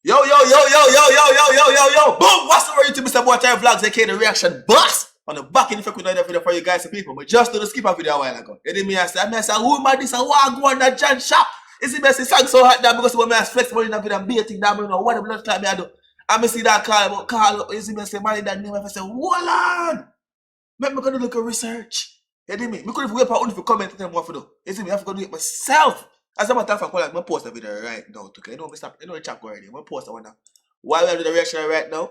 Boom! What's the word to Mr. Boytime Vlogs, aka the reaction boss? On the back in the fucking video for you guys and people. But just do the skip a video a while ago. You know me, I say, who am I this and what I go on that John shop? Is it me say song so hot that because when I flexible in the video and baiting that, you know what the blood clot me I do. I me see that call up, is it me say Malie that name, I say, hold on! Make me go do look at research. You know me? Me could have wait for only for comment and tell me what to do. You see me? I have to go do it myself. As a matter of fact, I'm post a video right now. Okay, you know me stop. You know the chat already. I'm gonna post one now. While we're doing the reaction right now,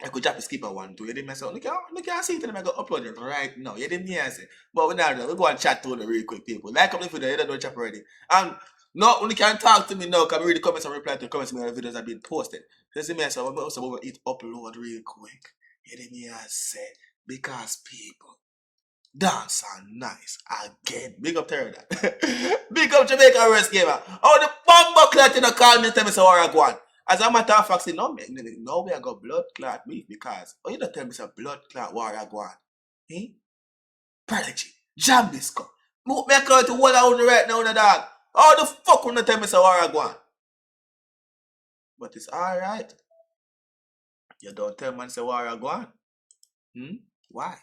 I could drop a skipper one too. You didn't mess up. Look, I see it and I'm gonna upload it right now. You didn't hear it. But we're not. We go and chat to it real quick, people. Like up the video, you don't know the chat already. And no, only can talk to me now. Can read the comments and reply to the comments when the videos have been posted. You see me? So I'm also going to upload real quick. You didn't hear I say because people. Dance are nice again. Big up Terry that. Big up Jamaica Rest Gamer. Oh, the bomber clot in the call me tell me so where I go on. As a matter of fact, say no me I got blood clot beef because you don't tell me some blood clot where I go on. Eh? Prodigy, Jambisco. Me I call to what I own right now, dog. How the fuck you tell me so where I go on? But it's alright. You don't tell man so where I go on. Why?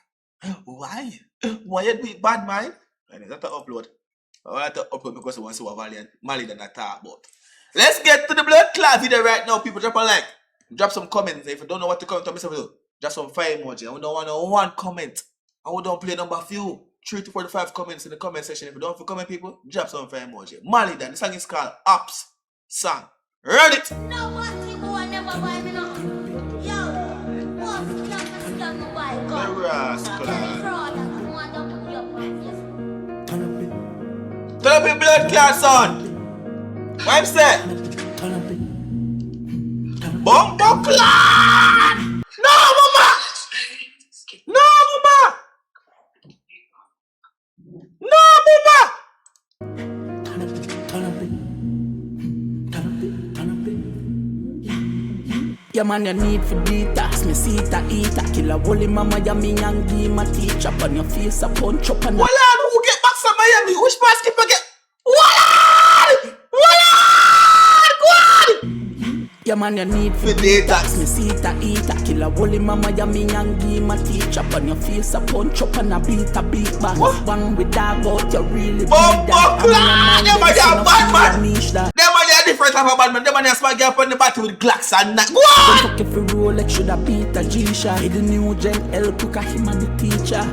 Why? Why you do it bad, man? And that's to upload. I have to upload because I want to see what Malie than I talk about. Let's get to the blood clot video right now, people. Drop a like. Drop some comments. If you don't know what to comment on myself, just some fire emoji. I don't want one comment. I don't play number few. 3 to 45 comments in the comment section. If you don't comment, people, drop some fire emoji. Malie then. The song is called Opps Song. Run it! Nobody boy never buy me no. Yo, what's young buy gun? The rascal. Turn up your blood clot, son. What I'm saying? Bumbo clot! No, mama! No, mama! No, mama! Yeah man, you need for detox. Me see it a eat a kill a wally mama. Ya me and give my teach up on your face a punch up on. Hold on, who get back from Miami? Which part skipper get? Hold on! Yeah man, you need for detox. Me see it a eat a kill a wally mama. Ya me and give my teach up on your face a punch up on a beat back. Bang with dog out, you really need that. Them are your bad man. Them are your different type of bad man. Them are your smart girl on the battle with Glocks and that. Don't fuck if you Rolex should have beat a G-Shot. He the new gen L cooker, him and the teacher.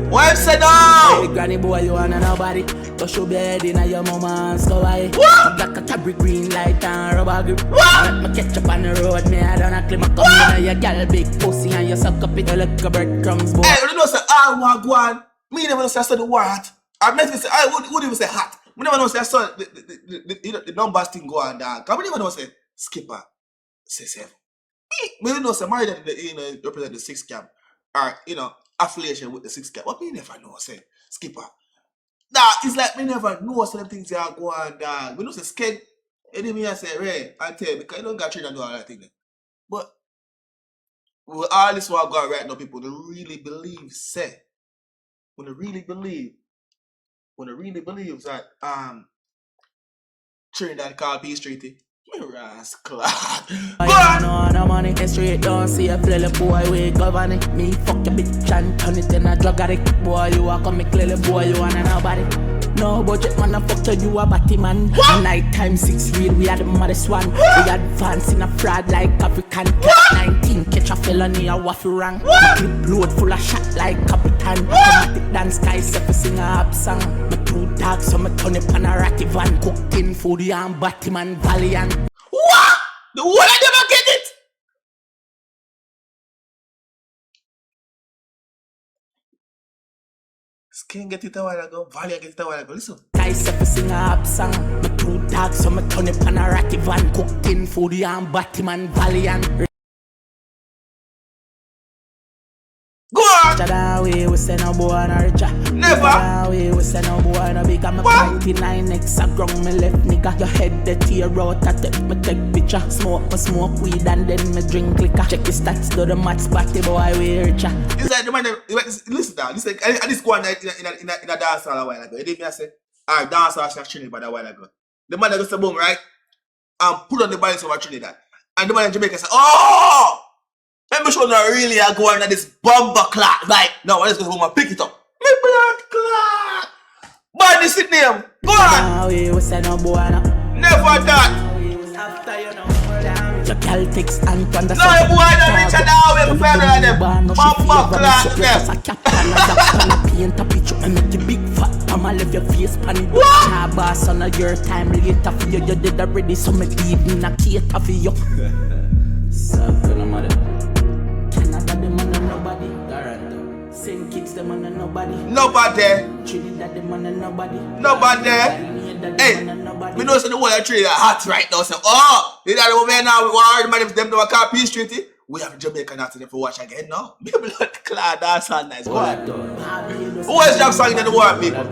What you say now? Hey granny boy, you wanna nobody. Go show bed in your mama's go away. Black a fabric green light and rubber grip. Let me catch up on the road, me I don't claim a come in your gal big pussy and you suck up it like a breadcrumbs boy. Hey, you know say I want go on. Me never know say I saw the war hot. I meant to say I would even say hot. We never know say I saw the numbers thing go on dog. Cause we never know say skipper say 7. Me know say Malie that represent the 6 camp or affiliation with the 6 camp. But me never know say skipper. Nah, it's like me never know some things that go on dog. We know say skeg. Anyway I say Ray, I tell you because you don't got trained and do all that thing. But with all this what go on right now, people they really believe say. When they really believe that Trinidad called peace treaty. Rascal. I no money, straight down, see a play boy, we govern it. Me fuck your bitch and turn it in a drug addict. Boy, you are come clearly, boy, you wanna nobody. No budget man, I fuck you a batty man. Nighttime 6 real, we are the maddest one. We advance in a fraud like African cat. 19 catch a felony, a waffle rank. Clip load full of shot like Capitan. Automatic dance guy, self sing a rap song. My 2 dogs, so me turn up on a ratty van. Cooked in food, and batty man, valiant. What? The whole of them get it? Skin get it a while ago, Valley get it a while ago. Listen. Guys, if you sing a rap song, my 2 dogs, so me turn up on a ratty van. Cooked in food, and batty man, valiant. Go on! Jadawe, we say no boy no richer. Never! Jadawe, we say no boy no bigger. Me 99x a ground me left nigga. Your head the tear out, I take me take picture. Smoke weed and then me drink liquor. Check the stats, do the maths, party boy we richer. It's like the man, listen now, this like, I just go on in a dance hall a while ago. You did me I say, alright, dance hall shall Trinidad a while ago. The man that goes to boom, right? And put on the balance over Trinidad. And the man in Jamaica say, oh! Let me show you really are going at this bomber clock. Right now, let's go home and pick it up. Me blood clock. But this is name. Go on. Never that. Your girl takes and from the No, you boy don't reach an hour with family them. Bomber clock them. a cap and a jack and a paint a picture and make you big fat. I'ma leave your face pan it. Nah, boss, on your time later for you. You did already, so me evening a cater for you. Suck to the mother. Canada, the man and nobody. Toronto. St. Kitts, the man and nobody. Nobody. Trinidad, the man and nobody. Nobody. Hey, we know so the whole tree are hot right now. So, oh, you know the woman now, we want the man them to a Peace Treaty. We have Jamaican out there for watch again now. Me blood clot, that's all nice. Go on. Who is that song in the world, people?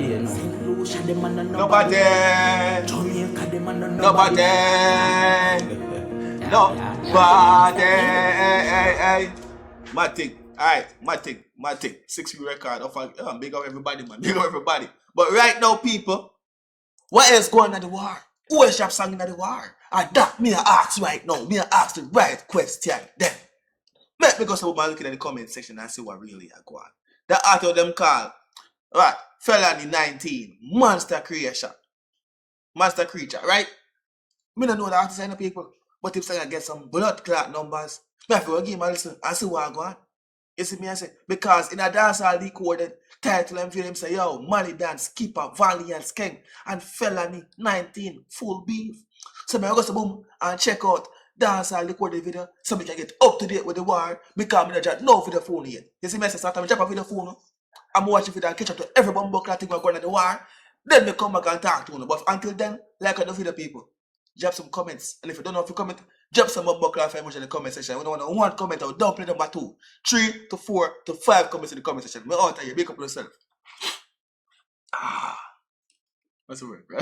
Nobody. Nobody. Nobody. My thing. Alright, my thing. 6-week record. Big up everybody, man. Big up everybody. But right now, people, what else going on in the war? Who else have song in the war? And that me I ask right now. Me I ask the right question then. Let me go somebody looking at the comment section and see what really are going on. The author of them call, right, Felony 19, Monster Creation. Monster Creature, right? Me don't know the artist and the people, but if I get some blood clot numbers, I have to give him a listen and see what going on. You see me I say? Because in a dancehall recorded title and feel him say, yo, Malie dance, skipper, valiant skeng, and Felony 19, full beef. So me I go to boom and check out dancehall recorded video so we can get up to date with the war because I don't know for the phone yet. You see me I say, start to drop a video phone, I'm watching video and catch up to every bumbo clot thing going on the war. Then me come back and talk to you. But until then, like I do for the people, drop some comments. And if you don't know if you comment, drop some bumbo clot emotion in the comment section. We don't want one comment, I will dump it number 2, 3 to 4 to 5 comments in the comment section. Me out of you, make up yourself. What's the word, bro?